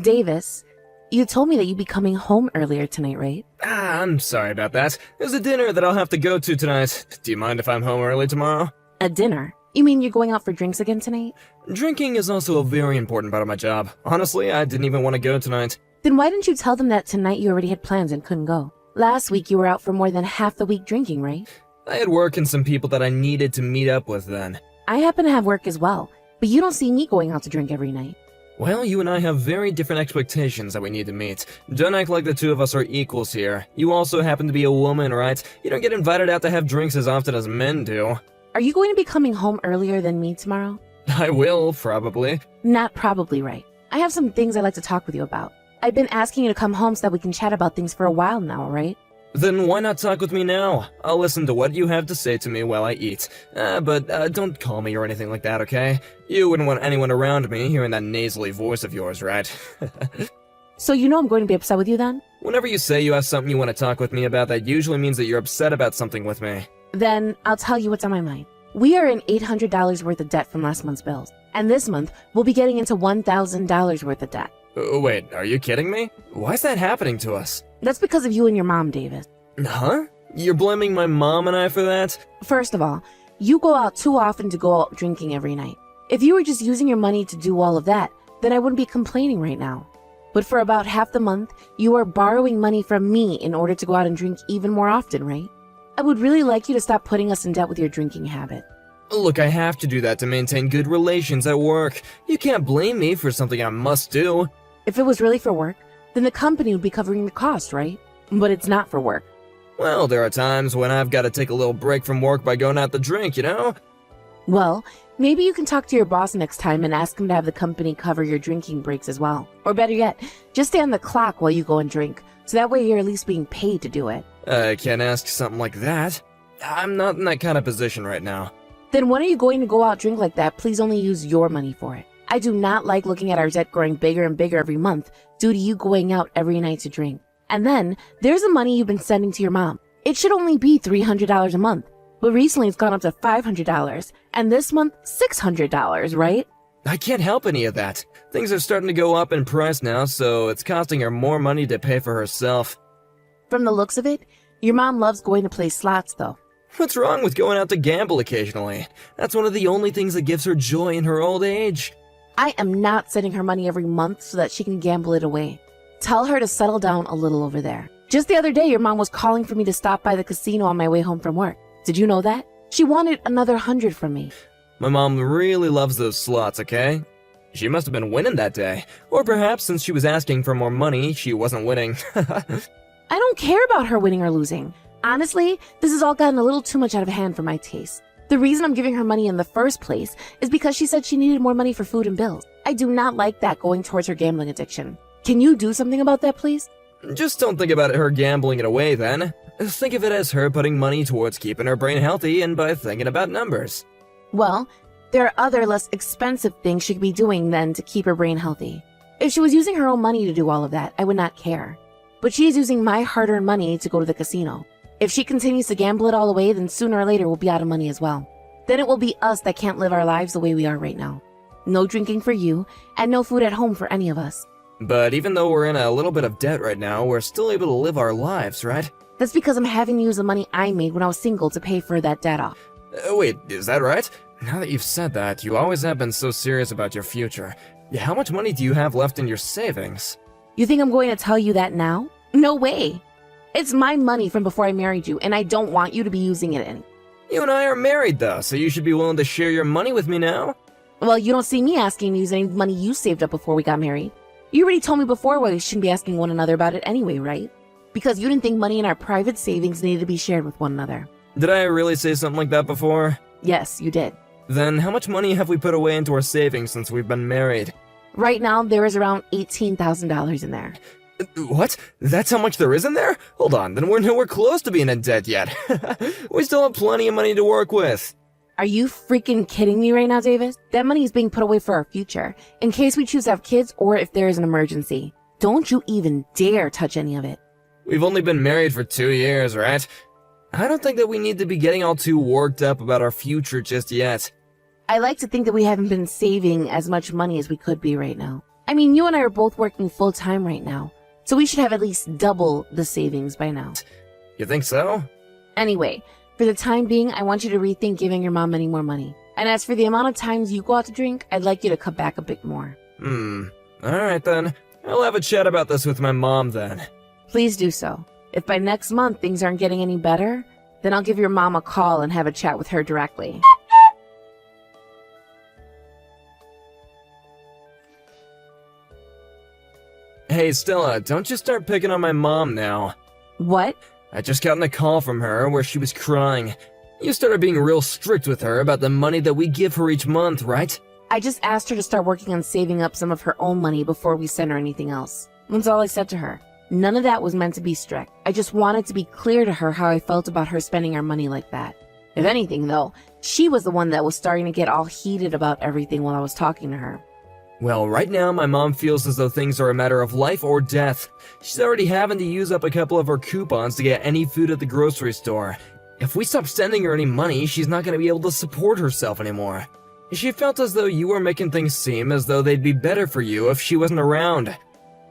Davis, you told me that you'd be coming home earlier tonight, right? I'm sorry about that. There's a dinner that I'll have to go to tonight. Do you mind if I'm home early tomorrow? A dinner? You mean you're going out for drinks again tonight? Drinking is also a very important part of my job. Honestly, I didn't even want to go tonight. Then why didn't you tell them that tonight you already had plans and couldn't go? Last week you were out for more than half the week drinking, right? I had work and some people that I needed to meet up with then. I happen to have work as well, but you don't see me going out to drink every night. Well, you and I have very different expectations that we need to meet. Don't act like the two of us are equals here. You also happen to be a woman, right? You don't get invited out to have drinks as often as men do. Are you going to be coming home earlier than me tomorrow? I will, probably. Not probably, right. I have some things I'd like to talk with you about. I've been asking you to come home so that we can chat about things for a while now, right? Then why not talk with me now? I'll listen to what you have to say to me while I eat. But don't call me or anything like that, okay? You wouldn't want anyone around me hearing that nasally voice of yours, right? So you know I'm going to be upset with you then? Whenever you say you have something you want to talk with me about, that usually means that you're upset about something with me. Then I'll tell you what's on my mind. We are in $800 worth of debt from last month's bills. And this month, we'll be getting into $1,000 worth of debt. Wait, are you kidding me? Why is that happening to us? That's because of you and your mom, Davis. Huh? You're blaming my mom and I for that? First of all, you go out too often to go out drinking every night. If you were just using your money to do all of that, then I wouldn't be complaining right now. But for about half the month, you are borrowing money from me in order to go out and drink even more often, right? I would really like you to stop putting us in debt with your drinking habit. Look, I have to do that to maintain good relations at work. You can't blame me for something I must do. If it was really for work, then the company would be covering the cost, right? But it's not for work. Well, there are times when I've got to take a little break from work by going out to drink, you know? Well, maybe you can talk to your boss next time and ask him to have the company cover your drinking breaks as well. Or better yet, just stay on the clock while you go and drink, so that way you're at least being paid to do it. I can't ask something like that. I'm not in that kind of position right now. Then when are you going to go out drink like that? Please only use your money for it. I do not like looking at our debt growing bigger and bigger every month due to you going out every night to drink. And then, there's the money you've been sending to your mom. It should only be $300 a month, but recently it's gone up to $500, and this month, $600, right? I can't help any of that. Things are starting to go up in price now, so it's costing her more money to pay for herself. From the looks of it, your mom loves going to play slots, though. What's wrong with going out to gamble occasionally? That's one of the only things that gives her joy in her old age. I am not sending her money every month so that she can gamble it away. Tell her to settle down a little over there. Just the other day, your mom was calling for me to stop by the casino on my way home from work. Did you know that? She wanted another 100 from me. My mom really loves those slots, okay? She must have been winning that day. Or perhaps since she was asking for more money, she wasn't winning. I don't care about her winning or losing. Honestly, this has all gotten a little too much out of hand for my taste. The reason I'm giving her money in the first place is because she said she needed more money for food and bills. I do not like that going towards her gambling addiction. Can you do something about that, please? Just don't think about her gambling it away, then. Think of it as her putting money towards keeping her brain healthy and by thinking about numbers. Well, there are other less expensive things she could be doing then to keep her brain healthy. If she was using her own money to do all of that, I would not care. But she is using my hard-earned money to go to the casino. If she continues to gamble it all away, then sooner or later we'll be out of money as well. Then it will be us that can't live our lives the way we are right now. No drinking for you, and no food at home for any of us. But even though we're in a little bit of debt right now, we're still able to live our lives, right? That's because I'm having to use the money I made when I was single to pay for that debt off. Wait, is that right? Now that you've said that, you always have been so serious about your future. How much money do you have left in your savings? You think I'm going to tell you that now? No way. It's my money from before I married you, and I don't want you to be using it in. You and I are married, though, so you should be willing to share your money with me now. Well, you don't see me asking to use any money you saved up before we got married. You already told me before why we shouldn't be asking one another about it anyway, right? Because you didn't think money in our private savings needed to be shared with one another. Did I really say something like that before? Yes, you did. Then how much money have we put away into our savings since we've been married? Right now, there is around $18,000 in there. What? That's how much there is in there? Hold on, then we're nowhere close to being in debt yet. We still have plenty of money to work with. Are you freaking kidding me right now, Davis? That money is being put away for our future, in case we choose to have kids or if there is an emergency. Don't you even dare touch any of it. We've only been married for 2 years, right? I don't think that we need to be getting all too worked up about our future just yet. I like to think that we haven't been saving as much money as we could be right now. I mean, you and I are both working full-time right now, so we should have at least double the savings by now. You think so? Anyway, for the time being, I want you to rethink giving your mom any more money. And as for the amount of times you go out to drink, I'd like you to cut back a bit more. Alright then. I'll have a chat about this with my mom then. Please do so. If by next month things aren't getting any better, then I'll give your mom a call and have a chat with her directly. Hey Stella, don't you start picking on my mom now. What? I just got a call from her where she was crying. You started being real strict with her about the money that we give her each month, right? I just asked her to start working on saving up some of her own money before we sent her anything else. That's all I said to her. None of that was meant to be strict. I just wanted to be clear to her how I felt about her spending our money like that. If anything, though, she was the one that was starting to get all heated about everything while I was talking to her. Well, right now my mom feels as though things are a matter of life or death. She's already having to use up a couple of her coupons to get any food at the grocery store. If we stop sending her any money, she's not going to be able to support herself anymore. She felt as though you were making things seem as though they'd be better for you if she wasn't around.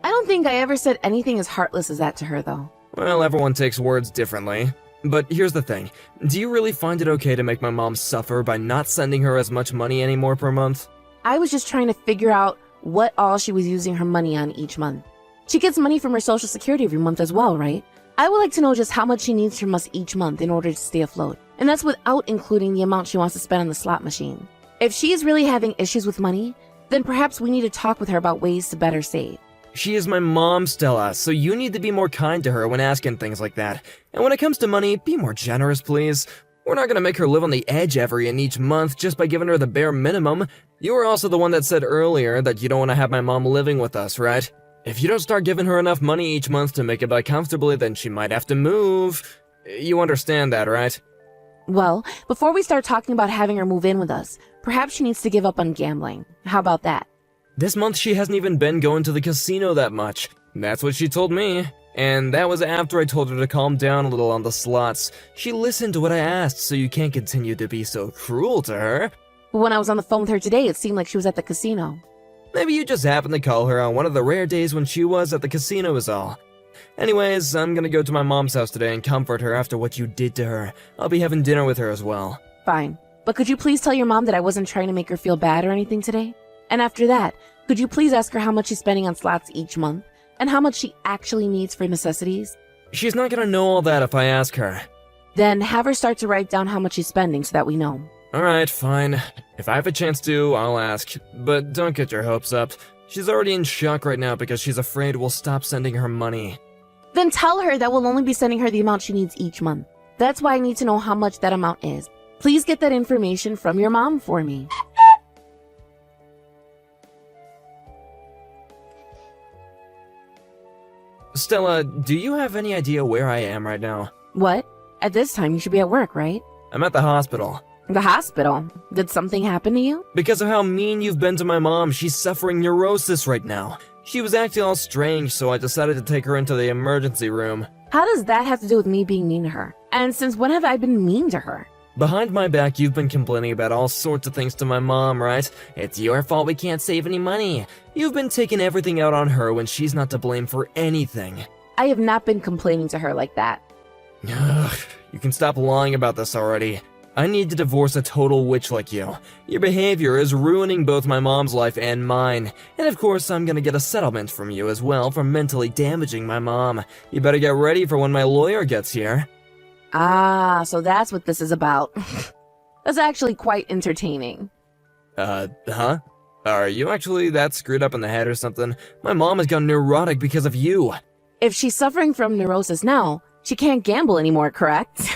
I don't think I ever said anything as heartless as that to her, though. Well, everyone takes words differently. But here's the thing. Do you really find it okay to make my mom suffer by not sending her as much money anymore per month? I was just trying to figure out what all she was using her money on each month. She gets money from her Social Security every month as well, right? I would like to know just how much she needs from us each month in order to stay afloat. And that's without including the amount she wants to spend on the slot machine. If she is really having issues with money, then perhaps we need to talk with her about ways to better save. She is my mom, Stella, so you need to be more kind to her when asking things like that. And when it comes to money, be more generous, please. We're not gonna make her live on the edge every and each month just by giving her the bare minimum. You were also the one that said earlier that you don't want to have my mom living with us, right? If you don't start giving her enough money each month to make it by comfortably, then she might have to move. You understand that, right? Well, before we start talking about having her move in with us, perhaps she needs to give up on gambling. How about that? This month she hasn't even been going to the casino that much. That's what she told me. And that was after I told her to calm down a little on the slots. She listened to what I asked, so you can't continue to be so cruel to her. When I was on the phone with her today, it seemed like she was at the casino. Maybe you just happened to call her on one of the rare days when she was at the casino is all. Anyways, I'm gonna go to my mom's house today and comfort her after what you did to her. I'll be having dinner with her as well. Fine. But could you please tell your mom that I wasn't trying to make her feel bad or anything today? And after that, could you please ask her how much she's spending on slots each month? And how much she actually needs for necessities? She's not gonna know all that if I ask her. Then have her start to write down how much she's spending so that we know. Alright, fine. If I have a chance to, I'll ask. But don't get your hopes up. She's already in shock right now because she's afraid we'll stop sending her money. Then tell her that we'll only be sending her the amount she needs each month. That's why I need to know how much that amount is. Please get that information from your mom for me. Stella, do you have any idea where I am right now? What? At this time, you should be at work, right? I'm at the hospital. The hospital? Did something happen to you? Because of how mean you've been to my mom, she's suffering neurosis right now. She was acting all strange, so I decided to take her into the emergency room. How does that have to do with me being mean to her? And since when have I been mean to her? Behind my back, you've been complaining about all sorts of things to my mom, right? It's your fault we can't save any money. You've been taking everything out on her when she's not to blame for anything. I have not been complaining to her like that. Ugh, you can stop lying about this already. I need to divorce a total witch like you. Your behavior is ruining both my mom's life and mine. And of course, I'm gonna get a settlement from you as well for mentally damaging my mom. You better get ready for when my lawyer gets here. Ah, so that's what this is about. That's actually quite entertaining. Huh? Are you actually that screwed up in the head or something? My mom has gone neurotic because of you. If she's suffering from neurosis now, she can't gamble anymore, correct?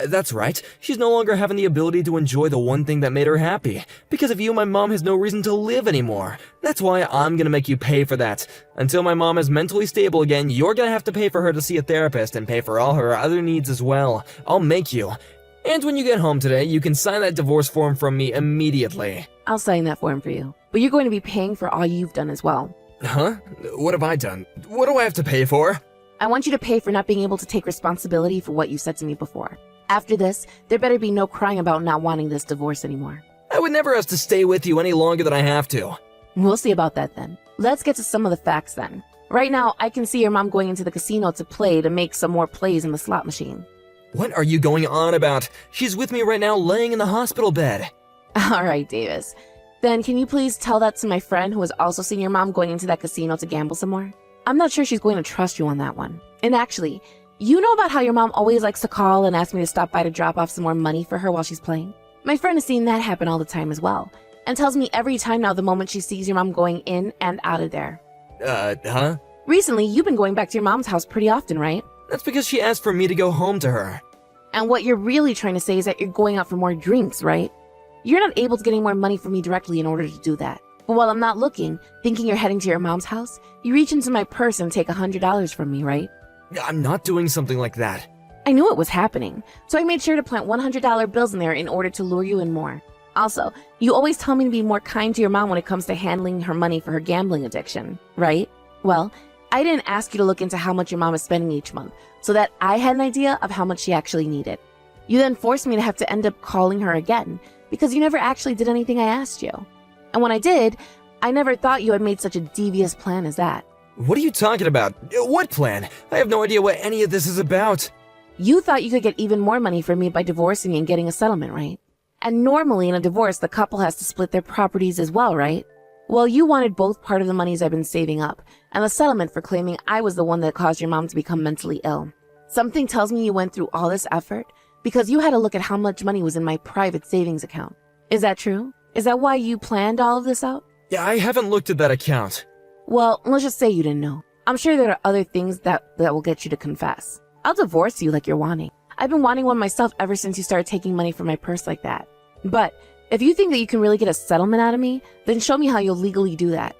That's right. She's no longer having the ability to enjoy the one thing that made her happy. Because of you, my mom has no reason to live anymore. That's why I'm gonna make you pay for that. Until my mom is mentally stable again, you're gonna have to pay for her to see a therapist and pay for all her other needs as well. I'll make you. And when you get home today, you can sign that divorce form from me immediately. I'll sign that form for you. But you're going to be paying for all you've done as well. Huh? What have I done? What do I have to pay for? I want you to pay for not being able to take responsibility for what you said to me before. After this, there better be no crying about not wanting this divorce anymore. I would never ask to stay with you any longer than I have to. We'll see about that then. Let's get to some of the facts then. Right now, I can see your mom going into the casino to play to make some more plays in the slot machine. What are you going on about? She's with me right now laying in the hospital bed. All right, Davis. Then can you please tell that to my friend who has also seen your mom going into that casino to gamble some more? I'm not sure she's going to trust you on that one. And actually, you know about how your mom always likes to call and ask me to stop by to drop off some more money for her while she's playing? My friend has seen that happen all the time as well, and tells me every time now the moment she sees your mom going in and out of there. Huh? Recently, you've been going back to your mom's house pretty often, right? That's because she asked for me to go home to her. And what you're really trying to say is that you're going out for more drinks, right? You're not able to get any more money from me directly in order to do that. But while I'm not looking, thinking you're heading to your mom's house, you reach into my purse and take $100 from me, right? I'm not doing something like that. I knew it was happening, so I made sure to plant $100 bills in there in order to lure you in more. Also, you always tell me to be more kind to your mom when it comes to handling her money for her gambling addiction, right? Well, I didn't ask you to look into how much your mom is spending each month, so that I had an idea of how much she actually needed. You then forced me to have to end up calling her again, because you never actually did anything I asked you. And when I did, I never thought you had made such a devious plan as that. What are you talking about? What plan? I have no idea what any of this is about. You thought you could get even more money from me by divorcing me and getting a settlement, right? And normally in a divorce, the couple has to split their properties as well, right? Well, you wanted both part of the monies I've been saving up, and the settlement for claiming I was the one that caused your mom to become mentally ill. Something tells me you went through all this effort because you had to look at how much money was in my private savings account. Is that true? Is that why you planned all of this out? Yeah, I haven't looked at that account. Well, let's just say you didn't know. I'm sure there are other things that will get you to confess. I'll divorce you like you're wanting. I've been wanting one myself ever since you started taking money from my purse like that. But if you think that you can really get a settlement out of me, then show me how you'll legally do that.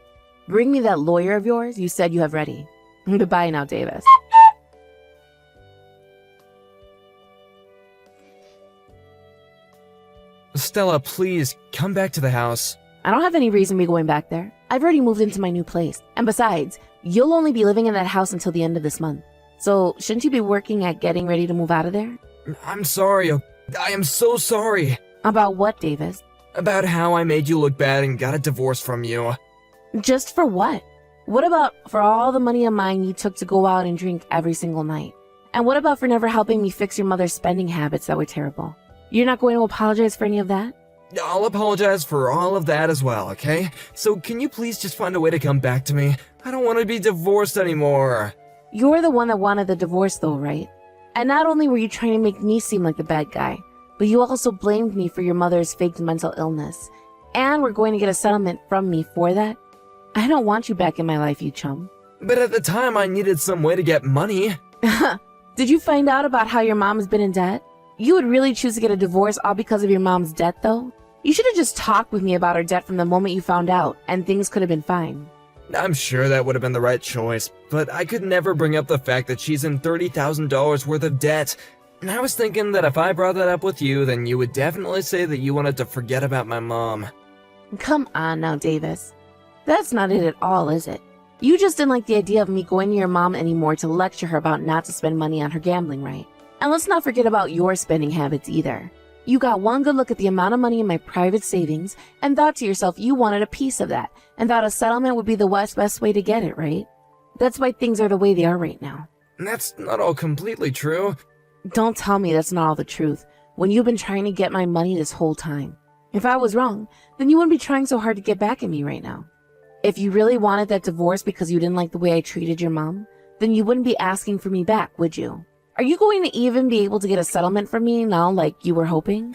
Bring me that lawyer of yours you said you have ready. Goodbye now, Davis. Stella, please, come back to the house. I don't have any reason to be going back there. I've already moved into my new place. And besides, you'll only be living in that house until the end of this month. So shouldn't you be working at getting ready to move out of there? I'm sorry. I am so sorry. About what, Davis? About how I made you look bad and got a divorce from you. Just for what? What about for all the money of mine you took to go out and drink every single night? And what about for never helping me fix your mother's spending habits that were terrible? You're not going to apologize for any of that? I'll apologize for all of that as well, okay? So can you please just find a way to come back to me? I don't want to be divorced anymore. You're the one that wanted the divorce though, right? And not only were you trying to make me seem like the bad guy, but you also blamed me for your mother's faked mental illness. And we're going to get a settlement from me for that? I don't want you back in my life, you chum. But at the time, I needed some way to get money. Did you find out about how your mom has been in debt? You would really choose to get a divorce all because of your mom's debt, though? You should have just talked with me about her debt from the moment you found out, and things could have been fine. I'm sure that would have been the right choice, but I could never bring up the fact that she's in $30,000 worth of debt. And I was thinking that if I brought that up with you, then you would definitely say that you wanted to forget about my mom. Come on now, Davis. That's not it at all, is it? You just didn't like the idea of me going to your mom anymore to lecture her about not to spend money on her gambling, right? And let's not forget about your spending habits either. You got one good look at the amount of money in my private savings and thought to yourself you wanted a piece of that and thought a settlement would be the best way to get it, right? That's why things are the way they are right now. That's not all completely true. Don't tell me that's not all the truth when you've been trying to get my money this whole time. If I was wrong, then you wouldn't be trying so hard to get back at me right now. If you really wanted that divorce because you didn't like the way I treated your mom, then you wouldn't be asking for me back, would you? Are you going to even be able to get a settlement from me now like you were hoping?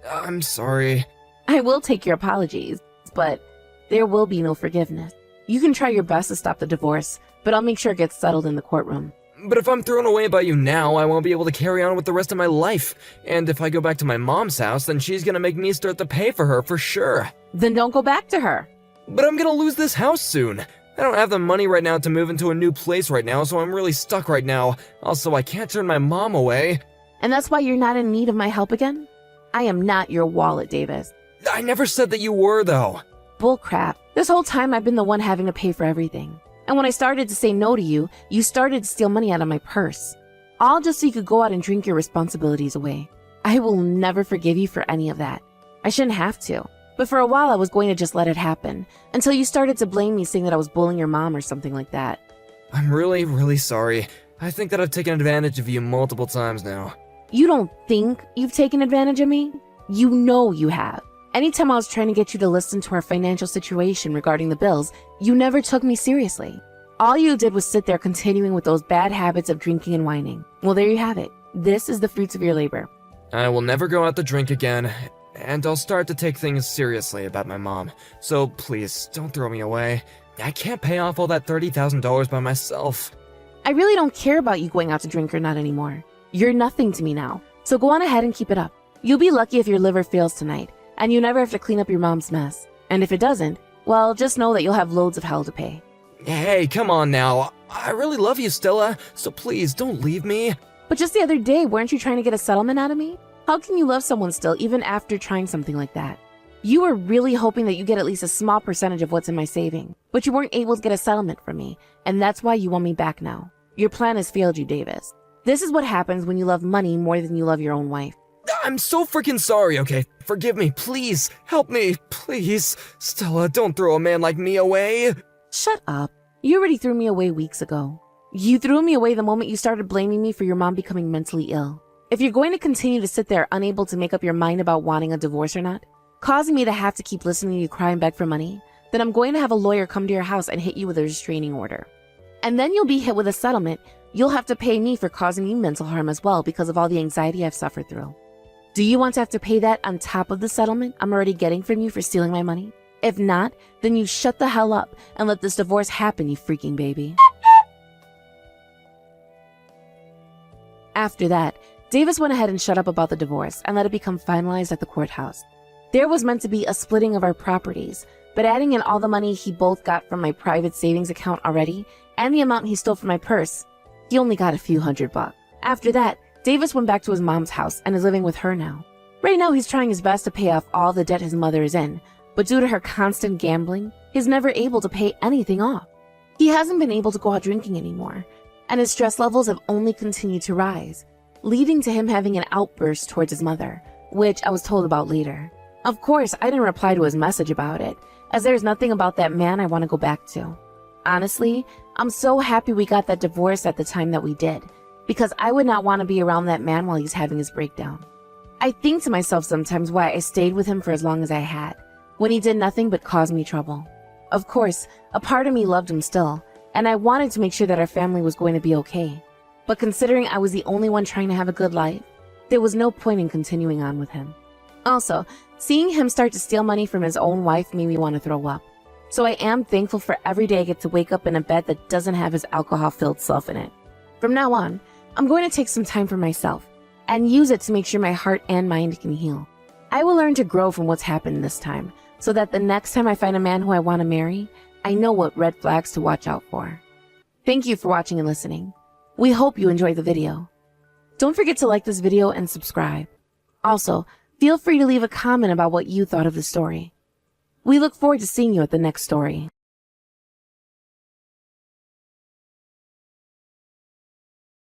I'm sorry. I will take your apologies, but there will be no forgiveness. You can try your best to stop the divorce, but I'll make sure it gets settled in the courtroom. But if I'm thrown away by you now, I won't be able to carry on with the rest of my life. And if I go back to my mom's house, then she's gonna make me start to pay for her for sure. Then don't go back to her. But I'm gonna lose this house soon. I don't have the money right now to move into a new place right now, so I'm really stuck right now. Also, I can't turn my mom away. And that's why you're not in need of my help again? I am not your wallet, Davis. I never said that you were, though. Bullcrap. This whole time I've been the one having to pay for everything. And when I started to say no to you, you started to steal money out of my purse. All just so you could go out and drink your responsibilities away. I will never forgive you for any of that. I shouldn't have to. But for a while, I was going to just let it happen, until you started to blame me saying that I was bullying your mom or something like that. I'm really, really sorry. I think that I've taken advantage of you multiple times now. You don't think you've taken advantage of me? You know you have. Anytime I was trying to get you to listen to our financial situation regarding the bills, you never took me seriously. All you did was sit there continuing with those bad habits of drinking and whining. Well, there you have it. This is the fruits of your labor. I will never go out to drink again, and I'll start to take things seriously about my mom. So please, don't throw me away. I can't pay off all that $30,000 by myself. I really don't care about you going out to drink or not anymore. You're nothing to me now, so go on ahead and keep it up. You'll be lucky if your liver fails tonight, and you never have to clean up your mom's mess. And if it doesn't, well, just know that you'll have loads of hell to pay. Hey, come on now. I really love you, Stella, so please don't leave me. But just the other day, weren't you trying to get a settlement out of me? How can you love someone still, even after trying something like that? You were really hoping that you get at least a small percentage of what's in my saving, but you weren't able to get a settlement from me, and that's why you want me back now. Your plan has failed you, Davis. This is what happens when you love money more than you love your own wife. I'm so freaking sorry, okay? Forgive me, please. Help me, please. Stella, don't throw a man like me away. Shut up. You already threw me away weeks ago. You threw me away the moment you started blaming me for your mom becoming mentally ill. If you're going to continue to sit there unable to make up your mind about wanting a divorce or not, causing me to have to keep listening to you cry and beg for money, then I'm going to have a lawyer come to your house and hit you with a restraining order. And then you'll be hit with a settlement. You'll have to pay me for causing you mental harm as well because of all the anxiety I've suffered through. Do you want to have to pay that on top of the settlement I'm already getting from you for stealing my money? If not, then you shut the hell up and let this divorce happen, you freaking baby. After that, Davis went ahead and shut up about the divorce and let it become finalized at the courthouse. There was meant to be a splitting of our properties, but adding in all the money he both got from my private savings account already and the amount he stole from my purse, he only got a few $100. After that, Davis went back to his mom's house and is living with her now. Right now, he's trying his best to pay off all the debt his mother is in, but due to her constant gambling, he's never able to pay anything off. He hasn't been able to go out drinking anymore, and his stress levels have only continued to rise, leading to him having an outburst towards his mother, which I was told about later. Of course, I didn't reply to his message about it, as there's nothing about that man I want to go back to. Honestly, I'm so happy we got that divorce at the time that we did, because I would not want to be around that man while he's having his breakdown. I think to myself sometimes why I stayed with him for as long as I had, when he did nothing but cause me trouble. Of course, a part of me loved him still, and I wanted to make sure that our family was going to be okay. But considering I was the only one trying to have a good life, there was no point in continuing on with him. Also, seeing him start to steal money from his own wife made me want to throw up. So I am thankful for every day I get to wake up in a bed that doesn't have his alcohol-filled self in it. From now on, I'm going to take some time for myself and use it to make sure my heart and mind can heal. I will learn to grow from what's happened this time, so that the next time I find a man who I want to marry, I know what red flags to watch out for. Thank you for watching and listening. We hope you enjoyed the video. Don't forget to like this video and subscribe. Also, feel free to leave a comment about what you thought of the story. We look forward to seeing you at the next story.